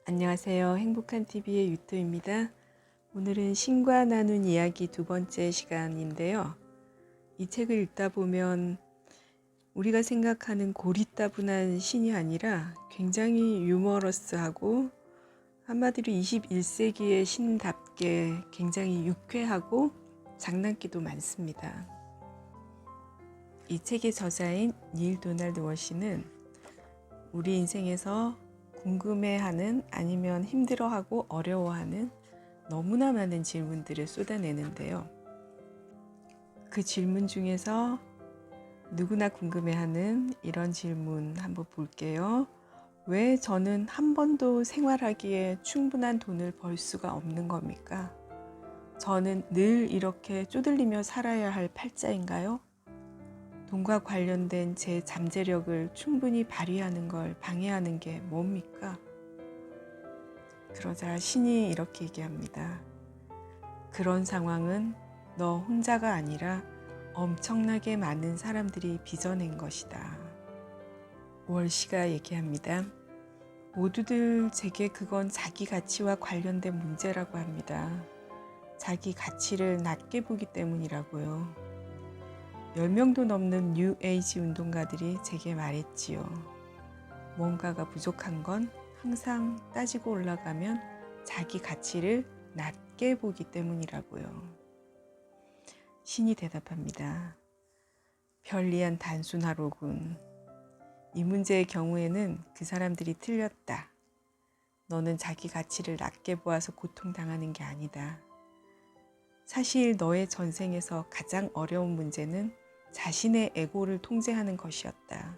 안녕하세요. 행복한 TV의 유토입니다. 오늘은 신과 나눈 이야기 두 번째 시간인데요. 이 책을 읽다 보면 우리가 생각하는 고리따분한 신이 아니라 굉장히 유머러스하고 한마디로 21세기의 신답게 굉장히 유쾌하고 장난기도 많습니다. 이 책의 저자인 닐 도널드 워시는 우리 인생에서 궁금해하는 아니면 힘들어하고 어려워하는 너무나 많은 질문들을 쏟아내는데요. 그 질문 중에서 누구나 궁금해하는 이런 질문 한번 볼게요. 왜 저는 한 번도 생활하기에 충분한 돈을 벌 수가 없는 겁니까? 저는 늘 이렇게 쪼들리며 살아야 할 팔자인가요? 돈과 관련된 제 잠재력을 충분히 발휘하는 걸 방해하는 게 뭡니까? 그러자 신이 이렇게 얘기합니다. 그런 상황은 너 혼자가 아니라 엄청나게 많은 사람들이 빚어낸 것이다. 월시가 얘기합니다. 모두들 제게 그건 자기 가치와 관련된 문제라고 합니다. 자기 가치를 낮게 보기 때문이라고요. 10명도 넘는 뉴 에이지 운동가들이 제게 말했지요. 뭔가가 부족한 건 항상 따지고 올라가면 자기 가치를 낮게 보기 때문이라고요. 신이 대답합니다. 편리한 단순하로군. 이 문제의 경우에는 그 사람들이 틀렸다. 너는 자기 가치를 낮게 보아서 고통당하는 게 아니다. 사실 너의 전생에서 가장 어려운 문제는 자신의 에고를 통제하는 것이었다.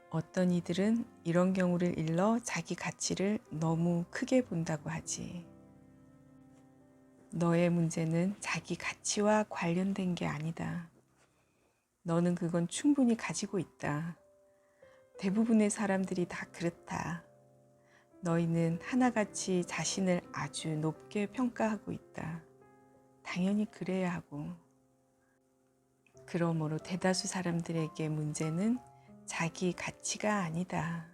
어떤 이들은 이런 경우를 일러 자기 가치를 너무 크게 본다고 하지. 너의 문제는 자기 가치와 관련된 게 아니다. 너는 그건 충분히 가지고 있다. 대부분의 사람들이 다 그렇다. 너희는 하나같이 자신을 아주 높게 평가하고 있다. 당연히 그래야 하고. 그러므로 대다수 사람들에게 문제는 자기 가치가 아니다.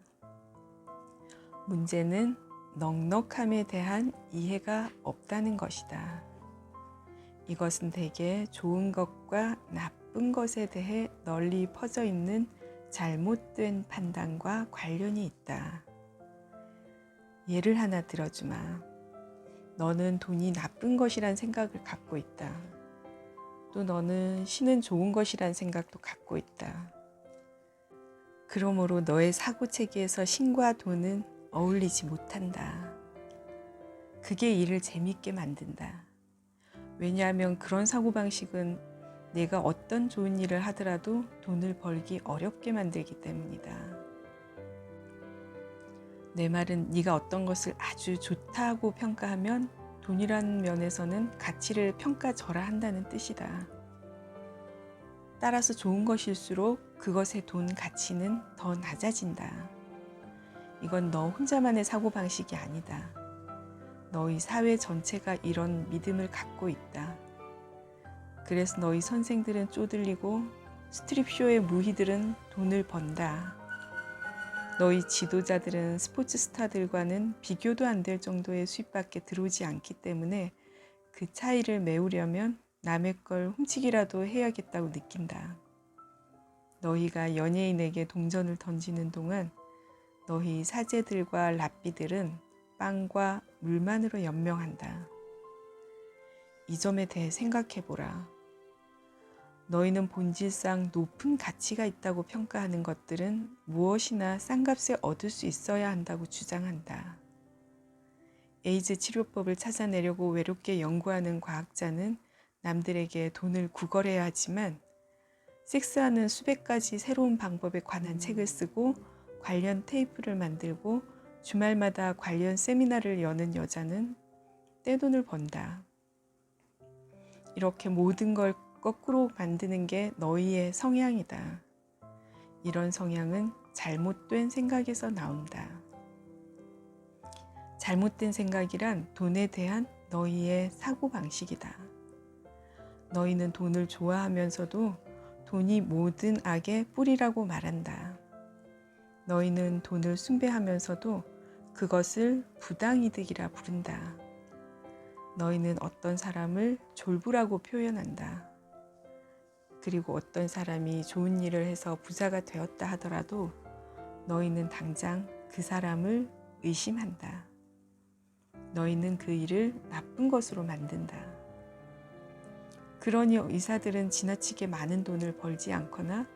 문제는 넉넉함에 대한 이해가 없다는 것이다. 이것은 대개 좋은 것과 나쁜 것에 대해 널리 퍼져 있는 잘못된 판단과 관련이 있다. 예를 하나 들어주마. 너는 돈이 나쁜 것이란 생각을 갖고 있다. 또 너는 신은 좋은 것이란 생각도 갖고 있다. 그러므로 너의 사고체계에서 신과 돈은 어울리지 못한다. 그게 일을 재밌게 만든다. 왜냐하면 그런 사고방식은 내가 어떤 좋은 일을 하더라도 돈을 벌기 어렵게 만들기 때문이다. 내 말은 네가 어떤 것을 아주 좋다고 평가하면 돈이라는 면에서는 가치를 평가절하한다는 뜻이다. 따라서 좋은 것일수록 그것의 돈 가치는 더 낮아진다. 이건 너 혼자만의 사고방식이 아니다. 너희 사회 전체가 이런 믿음을 갖고 있다. 그래서 너희 선생들은 쪼들리고 스트립쇼의 무희들은 돈을 번다. 너희 지도자들은 스포츠 스타들과는 비교도 안 될 정도의 수입밖에 들어오지 않기 때문에 그 차이를 메우려면 남의 걸 훔치기라도 해야겠다고 느낀다. 너희가 연예인에게 동전을 던지는 동안 너희 사제들과 랍비들은 빵과 물만으로 연명한다. 이 점에 대해 생각해보라. 너희는 본질상 높은 가치가 있다고 평가하는 것들은 무엇이나 싼 값에 얻을 수 있어야 한다고 주장한다. 에이즈 치료법을 찾아내려고 외롭게 연구하는 과학자는 남들에게 돈을 구걸해야 하지만 섹스하는 수백 가지 새로운 방법에 관한 책을 쓰고 관련 테이프를 만들고 주말마다 관련 세미나를 여는 여자는 떼돈을 번다. 이렇게 모든 걸 거꾸로 만드는 게 너희의 성향이다. 이런 성향은 잘못된 생각에서 나온다. 잘못된 생각이란 돈에 대한 너희의 사고방식이다. 너희는 돈을 좋아하면서도 돈이 모든 악의 뿌리라고 말한다. 너희는 돈을 숭배하면서도 그것을 부당이득이라 부른다. 너희는 어떤 사람을 졸부라고 표현한다. 그리고 어떤 사람이 좋은 일을 해서 부자가 되었다 하더라도 너희는 당장 그 사람을 의심한다. 너희는 그 일을 나쁜 것으로 만든다. 그러니 의사들은 지나치게 많은 돈을 벌지 않거나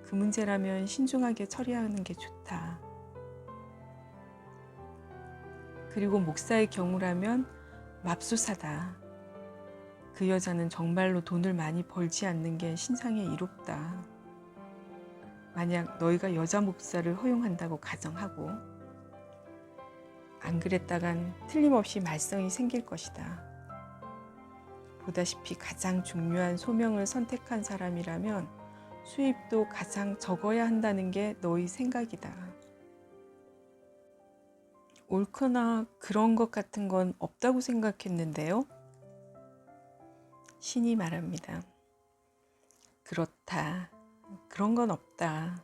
그 문제라면 신중하게 처리하는 게 좋다. 그리고 목사의 경우라면 맙소사다. 그 여자는 정말로 돈을 많이 벌지 않는 게 신상에 이롭다. 만약 너희가 여자 목사를 허용한다고 가정하고 안 그랬다간 틀림없이 말썽이 생길 것이다. 보다시피 가장 중요한 소명을 선택한 사람이라면 수입도 가장 적어야 한다는 게 너희 생각이다. 옳거나 그런 것 같은 건 없다고 생각했는데요. 신이 말합니다. 그렇다. 그런 건 없다.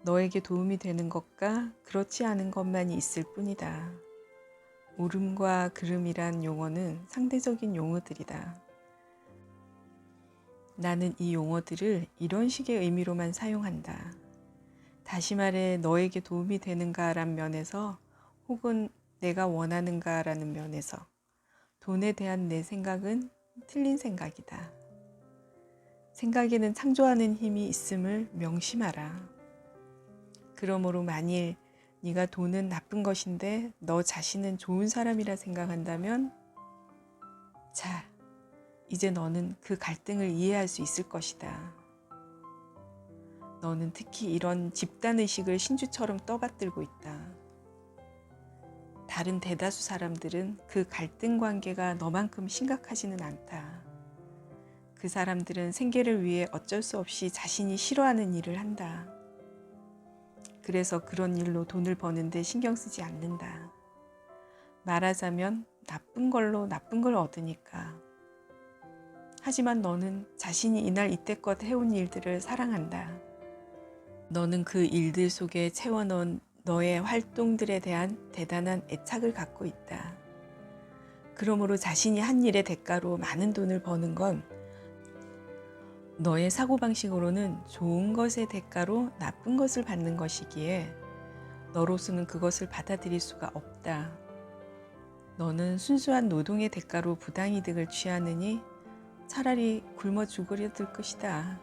너에게 도움이 되는 것과 그렇지 않은 것만이 있을 뿐이다. 옳음과 그름이란 용어는 상대적인 용어들이다. 나는 이 용어들을 이런 식의 의미로만 사용한다. 다시 말해 너에게 도움이 되는가란 면에서 혹은 내가 원하는가라는 면에서 돈에 대한 내 생각은 틀린 생각이다. 생각에는 창조하는 힘이 있음을 명심하라. 그러므로 만일 네가 돈은 나쁜 것인데 너 자신은 좋은 사람이라 생각한다면 자, 이제 너는 그 갈등을 이해할 수 있을 것이다. 너는 특히 이런 집단의식을 신주처럼 떠받들고 있다. 다른 대다수 사람들은 그 갈등 관계가 너만큼 심각하지는 않다. 그 사람들은 생계를 위해 어쩔 수 없이 자신이 싫어하는 일을 한다. 그래서 그런 일로 돈을 버는데 신경 쓰지 않는다. 말하자면 나쁜 걸로 나쁜 걸 얻으니까. 하지만 너는 자신이 이날 이때껏 해온 일들을 사랑한다. 너는 그 일들 속에 채워넣은 너의 활동들에 대한 대단한 애착을 갖고 있다. 그러므로 자신이 한 일의 대가로 많은 돈을 버는 건 너의 사고방식으로는 좋은 것의 대가로 나쁜 것을 받는 것이기에 너로서는 그것을 받아들일 수가 없다. 너는 순수한 노동의 대가로 부당이득을 취하느니 차라리 굶어 죽으려 들 것이다.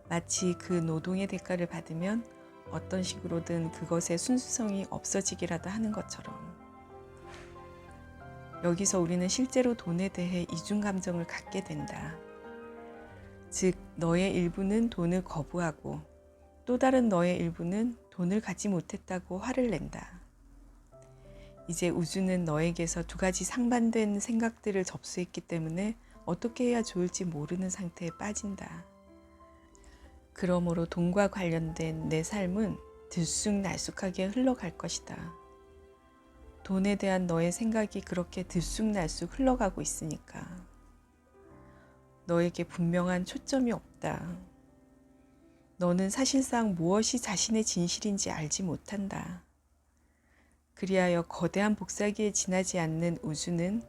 마치 그 노동의 대가를 받으면 어떤 식으로든 그것의 순수성이 없어지기라도 하는 것처럼. 여기서 우리는 실제로 돈에 대해 이중감정을 갖게 된다. 즉, 너의 일부는 돈을 거부하고 또 다른 너의 일부는 돈을 갖지 못했다고 화를 낸다. 이제 우주는 너에게서 두 가지 상반된 생각들을 접수했기 때문에 어떻게 해야 좋을지 모르는 상태에 빠진다. 그러므로 돈과 관련된 내 삶은 들쑥날쑥하게 흘러갈 것이다. 돈에 대한 너의 생각이 그렇게 들쑥날쑥 흘러가고 있으니까. 너에게 분명한 초점이 없다. 너는 사실상 무엇이 자신의 진실인지 알지 못한다. 그리하여 거대한 복사기에 지나지 않는 우주는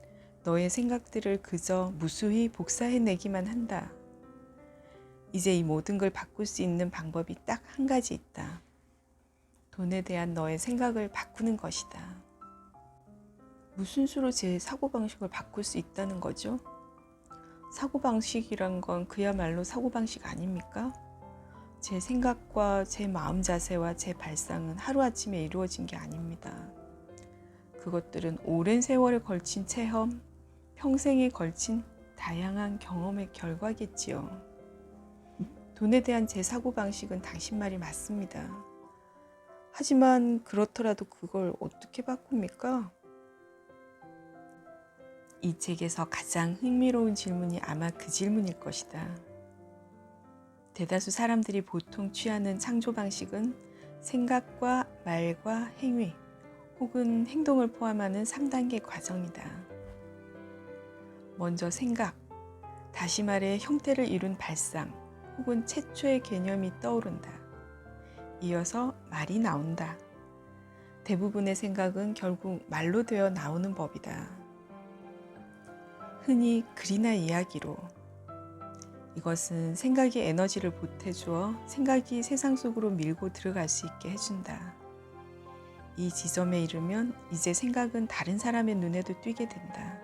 너의 생각들을 그저 무수히 복사해내기만 한다. 이제 이 모든 걸 바꿀 수 있는 방법이 딱 한 가지 있다. 돈에 대한 너의 생각을 바꾸는 것이다. 무슨 수로 제 사고방식을 바꿀 수 있다는 거죠? 사고방식이란 건 그야말로 사고방식 아닙니까? 제 생각과 제 마음 자세와 제 발상은 하루아침에 이루어진 게 아닙니다. 그것들은 오랜 세월에 걸친 체험, 평생에 걸친 다양한 경험의 결과겠지요. 돈에 대한 제 사고방식은 당신 말이 맞습니다. 하지만 그렇더라도 그걸 어떻게 바꿉니까? 이 책에서 가장 흥미로운 질문이 아마 그 질문일 것이다. 대다수 사람들이 보통 취하는 창조 방식은 생각과 말과 행위 혹은 행동을 포함하는 3단계 과정이다. 먼저 생각, 다시 말해 형태를 이룬 발상 혹은 최초의 개념이 떠오른다. 이어서 말이 나온다. 대부분의 생각은 결국 말로 되어 나오는 법이다. 흔히 글이나 이야기로. 이것은 생각이 에너지를 보태주어 생각이 세상 속으로 밀고 들어갈 수 있게 해준다. 이 지점에 이르면 이제 생각은 다른 사람의 눈에도 띄게 된다.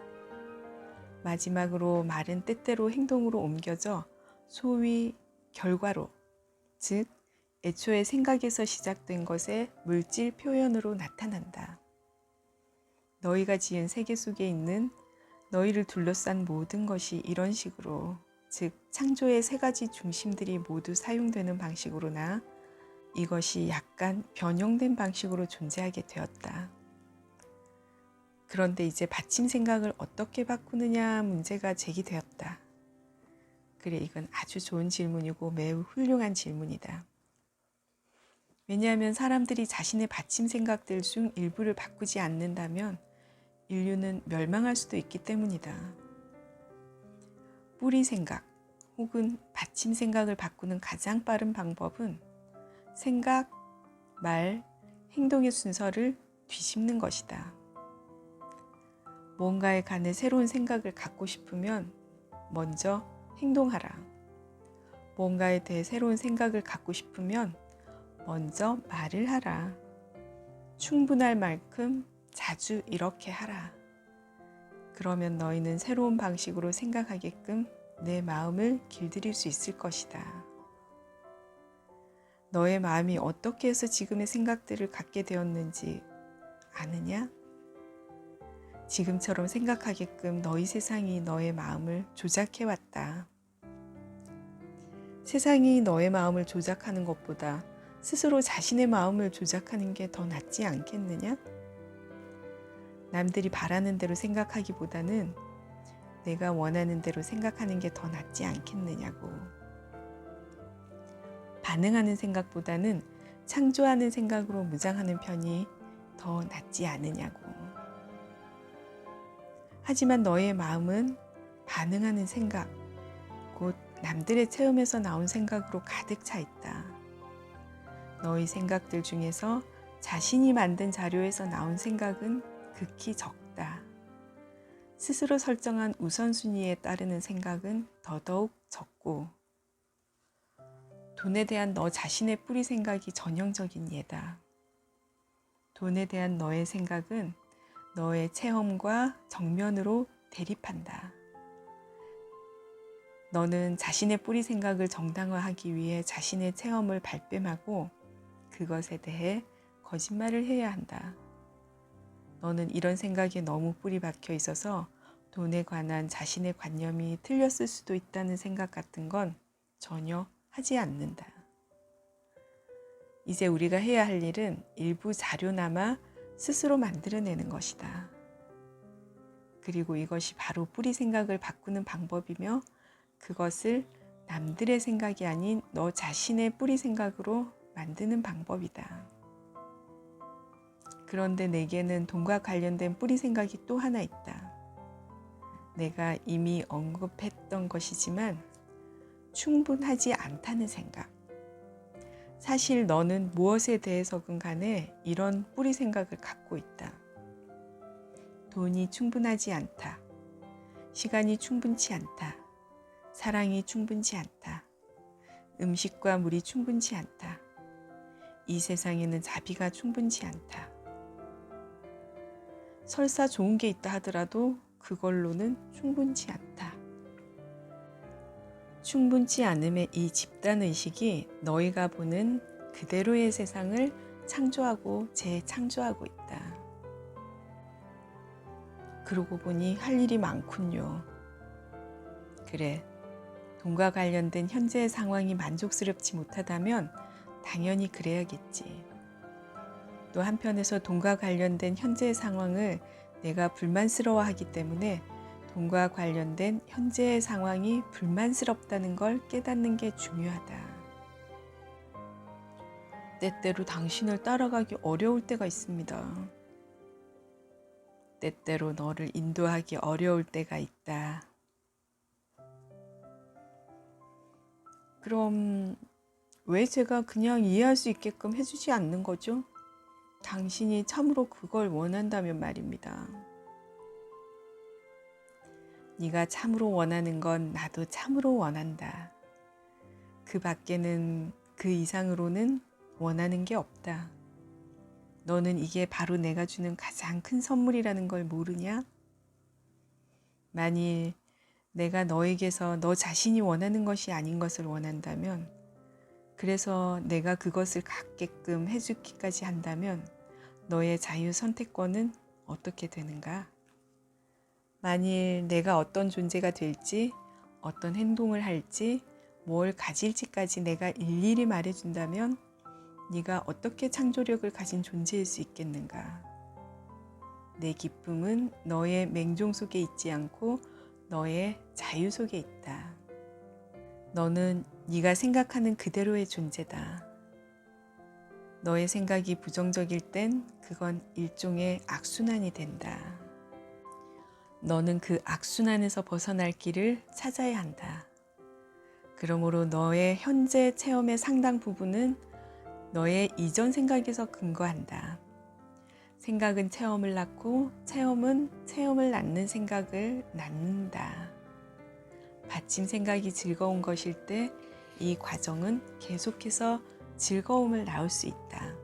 마지막으로 말은 때때로 행동으로 옮겨져 소위 결과로, 즉 애초에 생각에서 시작된 것의 물질 표현으로 나타난다. 너희가 지은 세계 속에 있는 너희를 둘러싼 모든 것이 이런 식으로, 즉 창조의 세 가지 중심들이 모두 사용되는 방식으로나 이것이 약간 변형된 방식으로 존재하게 되었다. 그런데 이제 받침 생각을 어떻게 바꾸느냐 문제가 제기되었다. 그래, 이건 아주 좋은 질문이고 매우 훌륭한 질문이다. 왜냐하면 사람들이 자신의 받침 생각들 중 일부를 바꾸지 않는다면 인류는 멸망할 수도 있기 때문이다. 뿌리 생각 혹은 받침 생각을 바꾸는 가장 빠른 방법은 생각, 말, 행동의 순서를 뒤집는 것이다. 뭔가에 관해 새로운 생각을 갖고 싶으면 먼저 행동하라. 뭔가에 대해 새로운 생각을 갖고 싶으면 먼저 말을 하라. 충분할 만큼 자주 이렇게 하라. 그러면 너희는 새로운 방식으로 생각하게끔 내 마음을 길들일 수 있을 것이다. 너의 마음이 어떻게 해서 지금의 생각들을 갖게 되었는지 아느냐? 지금처럼 생각하게끔 너희 세상이 너의 마음을 조작해왔다. 세상이 너의 마음을 조작하는 것보다 스스로 자신의 마음을 조작하는 게 더 낫지 않겠느냐? 남들이 바라는 대로 생각하기보다는 내가 원하는 대로 생각하는 게 더 낫지 않겠느냐고. 반응하는 생각보다는 창조하는 생각으로 무장하는 편이 더 낫지 않으냐고. 하지만 너의 마음은 반응하는 생각, 곧 남들의 체험에서 나온 생각으로 가득 차 있다. 너희 생각들 중에서 자신이 만든 자료에서 나온 생각은 극히 적다. 스스로 설정한 우선순위에 따르는 생각은 더더욱 적고, 돈에 대한 너 자신의 뿌리 생각이 전형적인 예다. 돈에 대한 너의 생각은 너의 체험과 정면으로 대립한다. 너는 자신의 뿌리 생각을 정당화하기 위해 자신의 체험을 발뺌하고 그것에 대해 거짓말을 해야 한다. 너는 이런 생각에 너무 뿌리 박혀 있어서 돈에 관한 자신의 관념이 틀렸을 수도 있다는 생각 같은 건 전혀 하지 않는다. 이제 우리가 해야 할 일은 일부 자료나마 스스로 만들어내는 것이다. 그리고 이것이 바로 뿌리 생각을 바꾸는 방법이며 그것을 남들의 생각이 아닌 너 자신의 뿌리 생각으로 만드는 방법이다. 그런데 내게는 돈과 관련된 뿌리 생각이 또 하나 있다. 내가 이미 언급했던 것이지만 충분하지 않다는 생각. 사실 너는 무엇에 대해서건 간에 이런 뿌리 생각을 갖고 있다. 돈이 충분하지 않다. 시간이 충분치 않다. 사랑이 충분치 않다. 음식과 물이 충분치 않다. 이 세상에는 자비가 충분치 않다. 설사 좋은 게 있다 하더라도 그걸로는 충분치 않다. 충분치 않음의 이 집단의식이 너희가 보는 그대로의 세상을 창조하고 재창조하고 있다. 그러고 보니 할 일이 많군요. 그래, 돈과 관련된 현재의 상황이 만족스럽지 못하다면 당연히 그래야겠지. 또 한편에서 돈과 관련된 현재의 상황을 내가 불만스러워하기 때문에 돈과 관련된 현재의 상황이 불만스럽다는 걸 깨닫는 게 중요하다. 때때로 당신을 따라가기 어려울 때가 있습니다. 때때로 너를 인도하기 어려울 때가 있다. 그럼 왜 제가 그냥 이해할 수 있게끔 해주지 않는 거죠? 당신이 참으로 그걸 원한다면 말입니다. 네가 참으로 원하는 건 나도 참으로 원한다. 그 밖에는 그 이상으로는 원하는 게 없다. 너는 이게 바로 내가 주는 가장 큰 선물이라는 걸 모르냐? 만일 내가 너에게서 너 자신이 원하는 것이 아닌 것을 원한다면, 그래서 내가 그것을 갖게끔 해주기까지 한다면 너의 자유 선택권은 어떻게 되는가? 만일 내가 어떤 존재가 될지, 어떤 행동을 할지, 뭘 가질지까지 내가 일일이 말해준다면 네가 어떻게 창조력을 가진 존재일 수 있겠는가? 내 기쁨은 너의 맹종 속에 있지 않고 너의 자유 속에 있다. 너는 네가 생각하는 그대로의 존재다. 너의 생각이 부정적일 땐 그건 일종의 악순환이 된다. 너는 그 악순환에서 벗어날 길을 찾아야 한다. 그러므로 너의 현재 체험의 상당 부분은 너의 이전 생각에서 근거한다. 생각은 체험을 낳고 체험은 체험을 낳는 생각을 낳는다. 받침 생각이 즐거운 것일 때 이 과정은 계속해서 즐거움을 낳을 수 있다.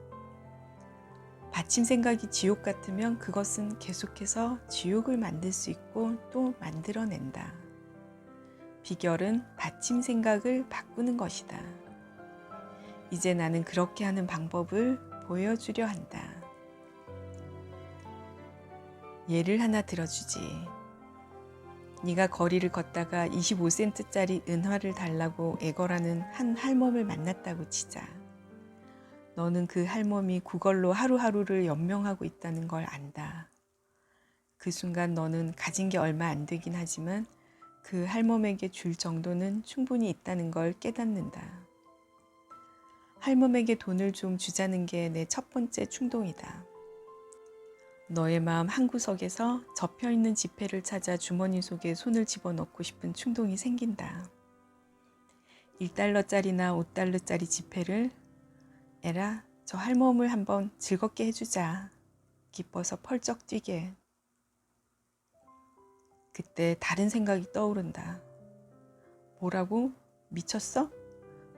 받침 생각이 지옥 같으면 그것은 계속해서 지옥을 만들 수 있고 또 만들어낸다. 비결은 받침 생각을 바꾸는 것이다. 이제 나는 그렇게 하는 방법을 보여주려 한다. 예를 하나 들어주지. 네가 거리를 걷다가 25센트짜리 은화를 달라고 애걸하는 한 할멈을 만났다고 치자. 너는 그 할멈이 그걸로 하루하루를 연명하고 있다는 걸 안다. 그 순간 너는 가진 게 얼마 안 되긴 하지만 그 할멈에게 줄 정도는 충분히 있다는 걸 깨닫는다. 할멈에게 돈을 좀 주자는 게 내 첫 번째 충동이다. 너의 마음 한구석에서 접혀있는 지폐를 찾아 주머니 속에 손을 집어넣고 싶은 충동이 생긴다. 1달러짜리나 5달러짜리 지폐를 에라, 저 할멈을 한번 즐겁게 해주자. 기뻐서 펄쩍 뛰게. 그때 다른 생각이 떠오른다. 뭐라고? 미쳤어?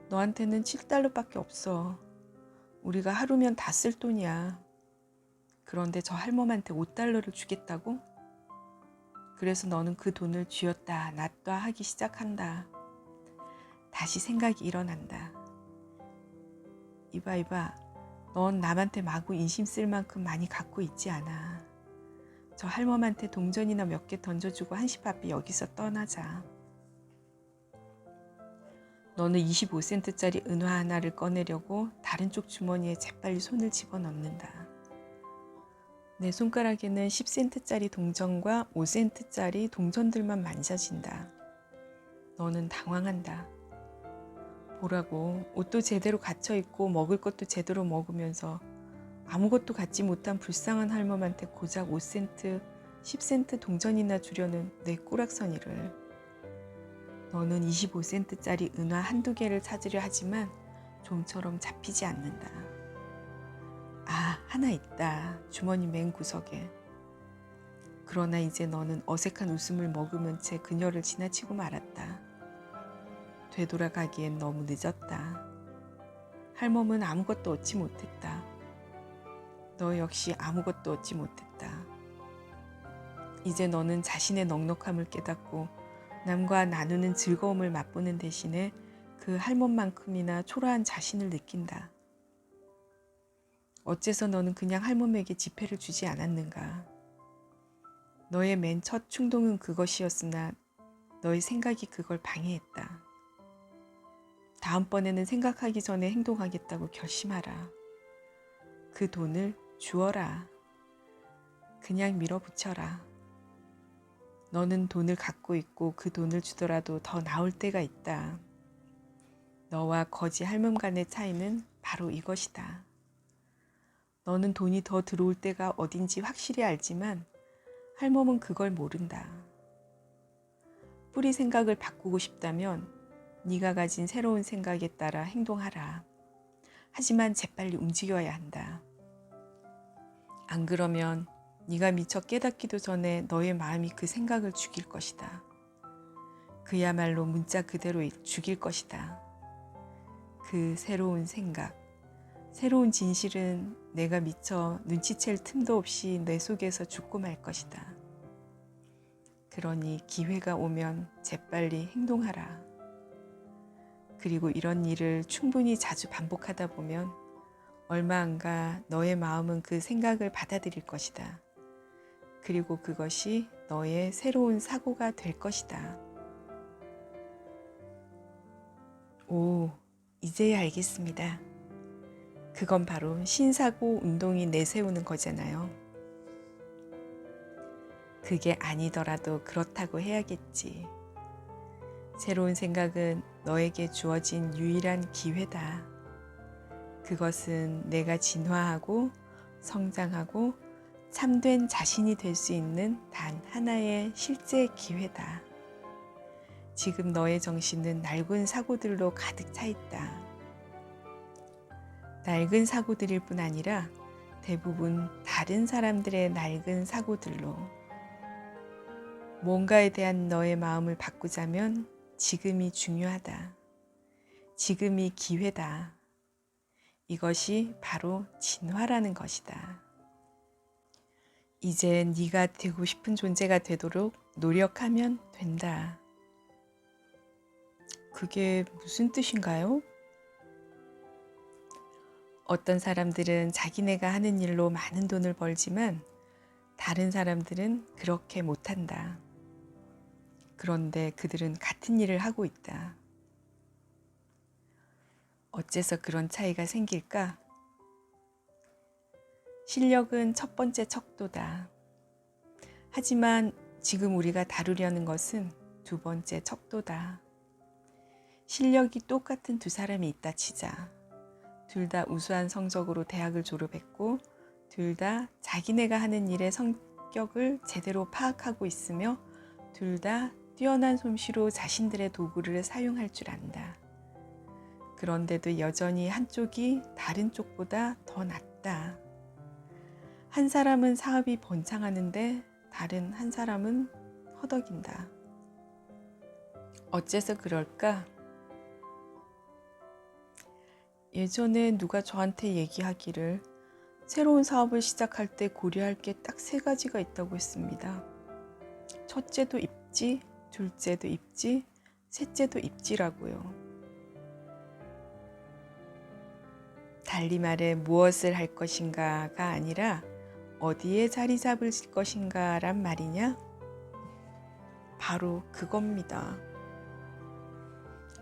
너한테는 7달러밖에 없어. 우리가 하루면 다 쓸 돈이야. 그런데 저 할멈한테 5달러를 주겠다고? 그래서 너는 그 돈을 쥐었다 놨다 하기 시작한다. 다시 생각이 일어난다. 이봐, 넌 남한테 마구 인심 쓸 만큼 많이 갖고 있지 않아. 저 할멈한테 동전이나 몇 개 던져주고 한시바삐 여기서 떠나자. 너는 25센트짜리 은화 하나를 꺼내려고 다른 쪽 주머니에 재빨리 손을 집어넣는다. 내 손가락에는 10센트짜리 동전과 5센트짜리 동전들만 만져진다. 너는 당황한다. 보라고, 옷도 제대로 갇혀있고 먹을 것도 제대로 먹으면서 아무것도 갖지 못한 불쌍한 할멈한테 고작 5센트, 10센트 동전이나 주려는 내 꼬락서니를. 너는 25센트짜리 은화 한두 개를 찾으려 하지만 좀처럼 잡히지 않는다. 아, 하나 있다. 주머니 맨 구석에. 그러나 이제 너는 어색한 웃음을 머금은 채 그녀를 지나치고 말았다. 되돌아가기엔 너무 늦었다. 할멈은 아무것도 얻지 못했다. 너 역시 아무것도 얻지 못했다. 이제 너는 자신의 넉넉함을 깨닫고 남과 나누는 즐거움을 맛보는 대신에 그 할멈만큼이나 초라한 자신을 느낀다. 어째서 너는 그냥 할멈에게 지폐를 주지 않았는가? 너의 맨 첫 충동은 그것이었으나 너의 생각이 그걸 방해했다. 다음번에는 생각하기 전에 행동하겠다고 결심하라. 그 돈을 주어라. 그냥 밀어붙여라. 너는 돈을 갖고 있고 그 돈을 주더라도 더 나올 때가 있다. 너와 거지 할멈 간의 차이는 바로 이것이다. 너는 돈이 더 들어올 때가 어딘지 확실히 알지만 할멈은 그걸 모른다. 뿌리 생각을 바꾸고 싶다면 네가 가진 새로운 생각에 따라 행동하라. 하지만 재빨리 움직여야 한다. 안 그러면 네가 미처 깨닫기도 전에 너의 마음이 그 생각을 죽일 것이다. 그야말로 문자 그대로 죽일 것이다. 그 새로운 생각, 새로운 진실은 내가 미처 눈치챌 틈도 없이 내 속에서 죽고 말 것이다. 그러니 기회가 오면 재빨리 행동하라. 그리고 이런 일을 충분히 자주 반복하다 보면 얼마 안 가 너의 마음은 그 생각을 받아들일 것이다. 그리고 그것이 너의 새로운 사고가 될 것이다. 오, 이제야 알겠습니다. 그건 바로 신사고 운동이 내세우는 거잖아요. 그게 아니더라도 그렇다고 해야겠지. 새로운 생각은 너에게 주어진 유일한 기회다. 그것은 내가 진화하고 성장하고 참된 자신이 될 수 있는 단 하나의 실제 기회다. 지금 너의 정신은 낡은 사고들로 가득 차 있다. 낡은 사고들일 뿐 아니라 대부분 다른 사람들의 낡은 사고들로. 뭔가에 대한 너의 마음을 바꾸자면 지금이 중요하다. 지금이 기회다. 이것이 바로 진화라는 것이다. 이제 네가 되고 싶은 존재가 되도록 노력하면 된다. 그게 무슨 뜻인가요? 어떤 사람들은 자기네가 하는 일로 많은 돈을 벌지만 다른 사람들은 그렇게 못한다. 그런데 그들은 같은 일을 하고 있다. 어째서 그런 차이가 생길까? 실력은 첫 번째 척도다. 하지만 지금 우리가 다루려는 것은 두 번째 척도다. 실력이 똑같은 두 사람이 있다 치자. 둘 다 우수한 성적으로 대학을 졸업했고 둘 다 자기네가 하는 일의 성격을 제대로 파악하고 있으며 둘 다 뛰어난 솜씨로 자신들의 도구를 사용할 줄 안다. 그런데도 여전히 한쪽이 다른 쪽보다 더 낫다. 한 사람은 사업이 번창하는데 다른 한 사람은 허덕인다. 어째서 그럴까? 예전에 누가 저한테 얘기하기를 새로운 사업을 시작할 때 고려할 게 딱 3가지가 있다고 했습니다. 첫째도 입지, 둘째도 입지, 셋째도 입지라고요. 달리 말해 무엇을 할 것인가가 아니라 어디에 자리 잡을 것인가란 말이냐? 바로 그겁니다.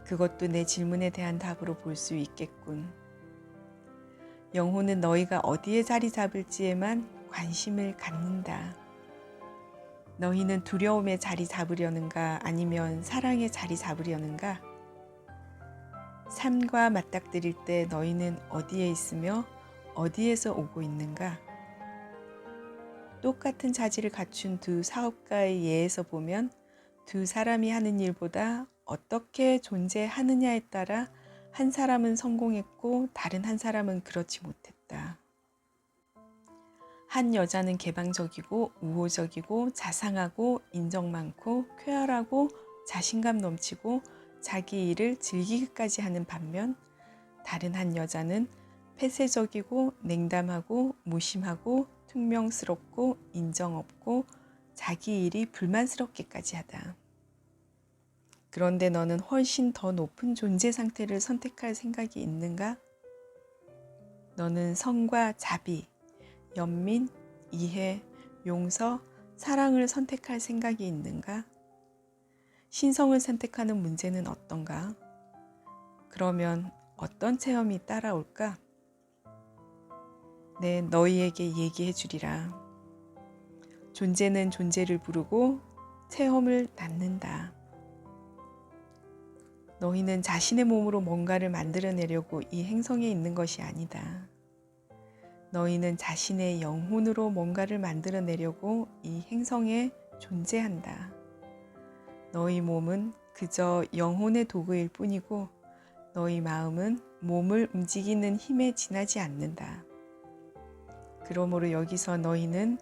그것도 내 질문에 대한 답으로 볼 수 있겠군. 영혼은 너희가 어디에 자리 잡을지에만 관심을 갖는다. 너희는 두려움에 자리 잡으려는가 아니면 사랑에 자리 잡으려는가? 삶과 맞닥뜨릴 때 너희는 어디에 있으며 어디에서 오고 있는가? 똑같은 자질을 갖춘 두 사업가의 예에서 보면 두 사람이 하는 일보다 어떻게 존재하느냐에 따라 한 사람은 성공했고 다른 한 사람은 그렇지 못했다. 한 여자는 개방적이고 우호적이고 자상하고 인정 많고 쾌활하고 자신감 넘치고 자기 일을 즐기기까지 하는 반면 다른 한 여자는 폐쇄적이고 냉담하고 무심하고 퉁명스럽고 인정 없고 자기 일이 불만스럽기까지 하다. 그런데 너는 훨씬 더 높은 존재 상태를 선택할 생각이 있는가? 너는 성과 자비, 연민, 이해, 용서, 사랑을 선택할 생각이 있는가? 신성을 선택하는 문제는 어떤가? 그러면 어떤 체험이 따라올까? 네, 너희에게 얘기해 주리라. 존재는 존재를 부르고 체험을 낳는다. 너희는 자신의 몸으로 뭔가를 만들어내려고 이 행성에 있는 것이 아니다. 너희는 자신의 영혼으로 뭔가를 만들어내려고 이 행성에 존재한다. 너희 몸은 그저 영혼의 도구일 뿐이고 너희 마음은 몸을 움직이는 힘에 지나지 않는다. 그러므로 여기서 너희는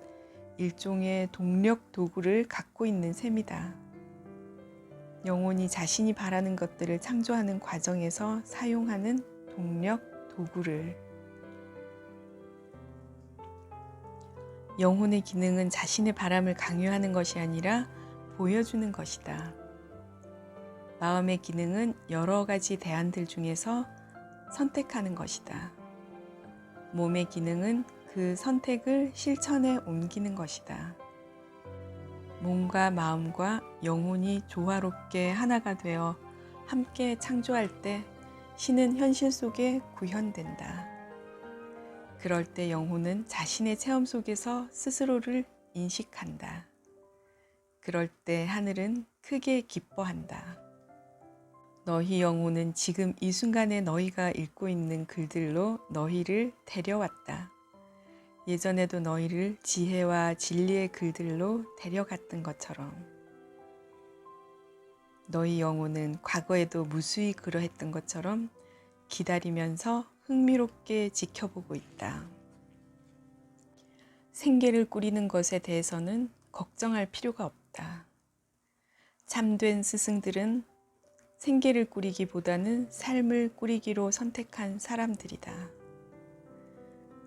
일종의 동력 도구를 갖고 있는 셈이다. 영혼이 자신이 바라는 것들을 창조하는 과정에서 사용하는 동력 도구를. 영혼의 기능은 자신의 바람을 강요하는 것이 아니라 보여주는 것이다. 마음의 기능은 여러 가지 대안들 중에서 선택하는 것이다. 몸의 기능은 그 선택을 실천에 옮기는 것이다. 몸과 마음과 영혼이 조화롭게 하나가 되어 함께 창조할 때 신은 현실 속에 구현된다. 그럴 때 영혼은 자신의 체험 속에서 스스로를 인식한다. 그럴 때 하늘은 크게 기뻐한다. 너희 영혼은 지금 이 순간에 너희가 읽고 있는 글들로 너희를 데려왔다. 예전에도 너희를 지혜와 진리의 글들로 데려갔던 것처럼. 너희 영혼은 과거에도 무수히 그러했던 것처럼 기다리면서 흥미롭게 지켜보고 있다. 생계를 꾸리는 것에 대해서는 걱정할 필요가 없다. 참된 스승들은 생계를 꾸리기보다는 삶을 꾸리기로 선택한 사람들이다.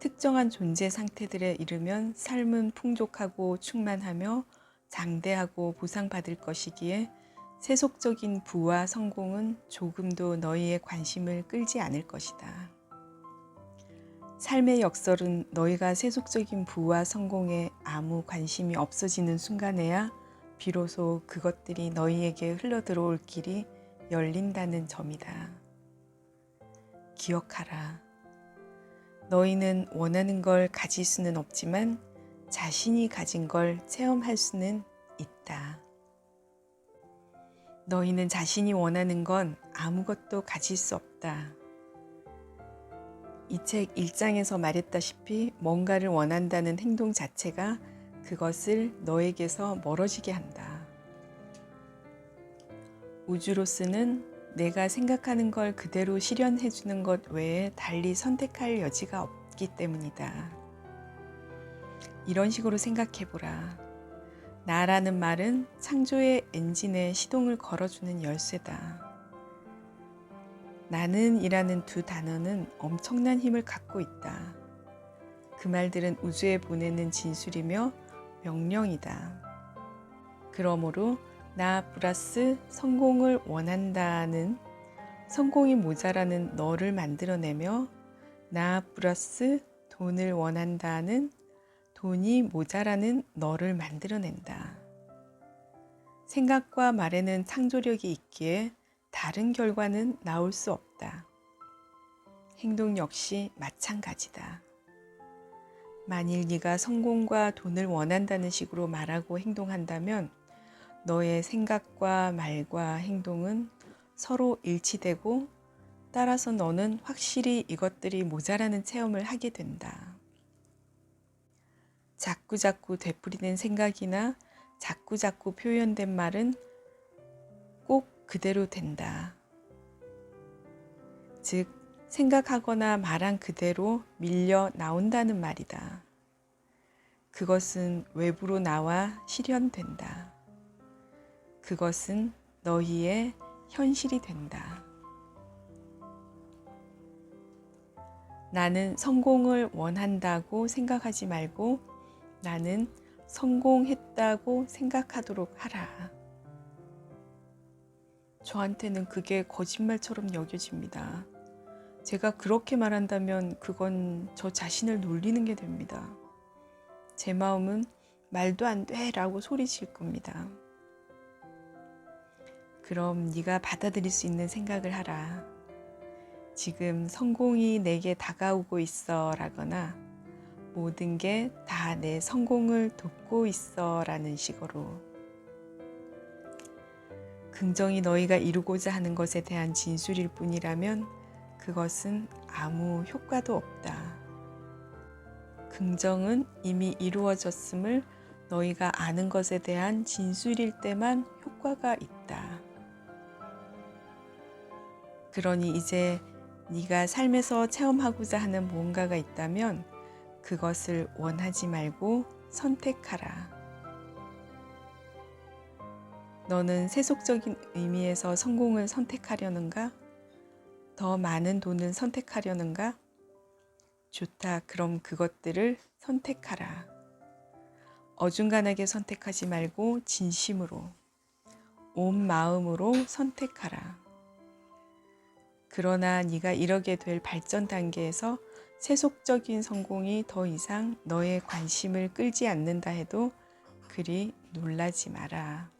특정한 존재 상태들에 이르면 삶은 풍족하고 충만하며 장대하고 보상받을 것이기에 세속적인 부와 성공은 조금도 너희의 관심을 끌지 않을 것이다. 삶의 역설은 너희가 세속적인 부와 성공에 아무 관심이 없어지는 순간에야 비로소 그것들이 너희에게 흘러들어올 길이 열린다는 점이다. 기억하라. 너희는 원하는 걸 가질 수는 없지만 자신이 가진 걸 체험할 수는 있다. 너희는 자신이 원하는 건 아무것도 가질 수 없다. 이 책 1장에서 말했다시피 뭔가를 원한다는 행동 자체가 그것을 너에게서 멀어지게 한다. 우주로서는 내가 생각하는 걸 그대로 실현해 주는 것 외에 달리 선택할 여지가 없기 때문이다. 이런 식으로 생각해 보라. 나라는 말은 창조의 엔진에 시동을 걸어주는 열쇠다. 나는 이라는 두 단어는 엄청난 힘을 갖고 있다. 그 말들은 우주에 보내는 진술이며 명령이다. 그러므로 나 플러스 성공을 원한다는 성공이 모자라는 너를 만들어내며 나 플러스 돈을 원한다는 돈이 모자라는 너를 만들어낸다. 생각과 말에는 창조력이 있기에 다른 결과는 나올 수 없다. 행동 역시 마찬가지다. 만일 네가 성공과 돈을 원한다는 식으로 말하고 행동한다면 너의 생각과 말과 행동은 서로 일치되고 따라서 너는 확실히 이것들이 모자라는 체험을 하게 된다. 자꾸자꾸 되풀이된 생각이나 자꾸자꾸 표현된 말은 꼭 그대로 된다. 즉, 생각하거나 말한 그대로 밀려 나온다는 말이다. 그것은 외부로 나와 실현된다. 그것은 너희의 현실이 된다. 나는 성공을 원한다고 생각하지 말고 나는 성공했다고 생각하도록 하라. 저한테는 그게 거짓말처럼 여겨집니다. 제가 그렇게 말한다면 그건 저 자신을 놀리는 게 됩니다. 제 마음은 말도 안 돼 라고 소리칠 겁니다. 그럼 네가 받아들일 수 있는 생각을 하라. 지금 성공이 내게 다가오고 있어 라거나 모든 게 다 내 성공을 돕고 있어 라는 식으로. 긍정이 너희가 이루고자 하는 것에 대한 진술일 뿐이라면 그것은 아무 효과도 없다. 긍정은 이미 이루어졌음을 너희가 아는 것에 대한 진술일 때만 효과가 있다. 그러니 이제 네가 삶에서 체험하고자 하는 무언가가 있다면 그것을 원하지 말고 선택하라. 너는 세속적인 의미에서 성공을 선택하려는가? 더 많은 돈을 선택하려는가? 좋다. 그럼 그것들을 선택하라. 어중간하게 선택하지 말고 진심으로, 온 마음으로 선택하라. 그러나 네가 이르게 될 발전 단계에서 세속적인 성공이 더 이상 너의 관심을 끌지 않는다 해도 그리 놀라지 마라.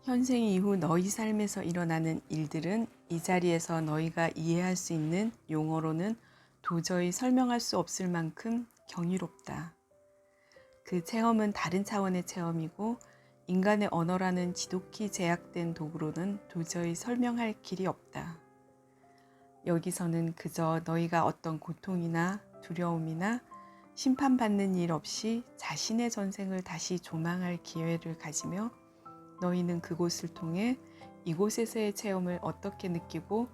현생 이후 너희 삶에서 일어나는 일들은 이 자리에서 너희가 이해할 수 있는 용어로는 도저히 설명할 수 없을 만큼 경이롭다. 그 체험은 다른 차원의 체험이고 인간의 언어라는 지독히 제약된 도구로는 도저히 설명할 길이 없다. 여기서는 그저 너희가 어떤 고통이나 두려움이나 심판받는 일 없이 자신의 전생을 다시 조망할 기회를 가지며 너희는 그곳을 통해 이곳에서의 체험을 어떻게 느끼고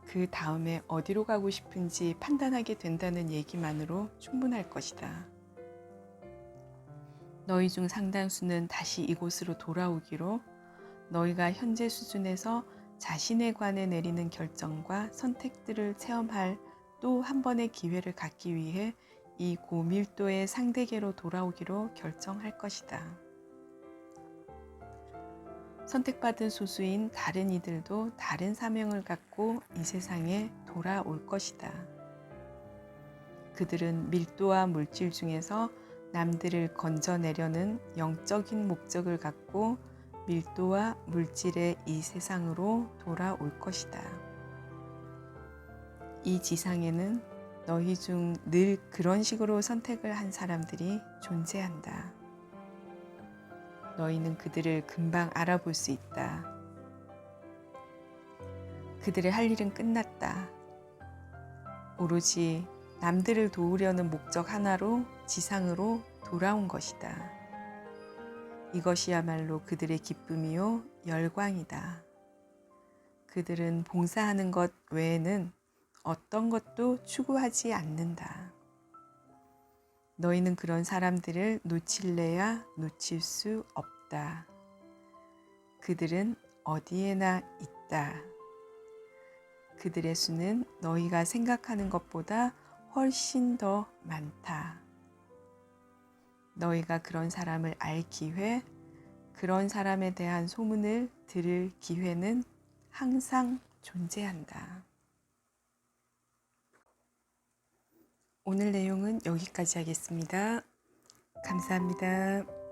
그 다음에 어디로 가고 싶은지 판단하게 된다는 얘기만으로 충분할 것이다. 너희 중 상당수는 다시 이곳으로 돌아오기로 너희가 현재 수준에서 자신에 관해 내리는 결정과 선택들을 체험할 또 한 번의 기회를 갖기 위해 이 고밀도의 상대계로 돌아오기로 결정할 것이다. 선택받은 소수인 다른 이들도 다른 사명을 갖고 이 세상에 돌아올 것이다. 그들은 밀도와 물질 중에서 남들을 건져내려는 영적인 목적을 갖고 밀도와 물질의 이 세상으로 돌아올 것이다. 이 지상에는 너희 중 늘 그런 식으로 선택을 한 사람들이 존재한다. 너희는 그들을 금방 알아볼 수 있다. 그들의 할 일은 끝났다. 오로지 남들을 도우려는 목적 하나로 지상으로 돌아온 것이다. 이것이야말로 그들의 기쁨이요 열광이다. 그들은 봉사하는 것 외에는 어떤 것도 추구하지 않는다. 너희는 그런 사람들을 놓칠래야 놓칠 수 없다. 그들은 어디에나 있다. 그들의 수는 너희가 생각하는 것보다 훨씬 더 많다. 너희가 그런 사람을 알 기회, 그런 사람에 대한 소문을 들을 기회는 항상 존재한다. 오늘 내용은 여기까지 하겠습니다. 감사합니다.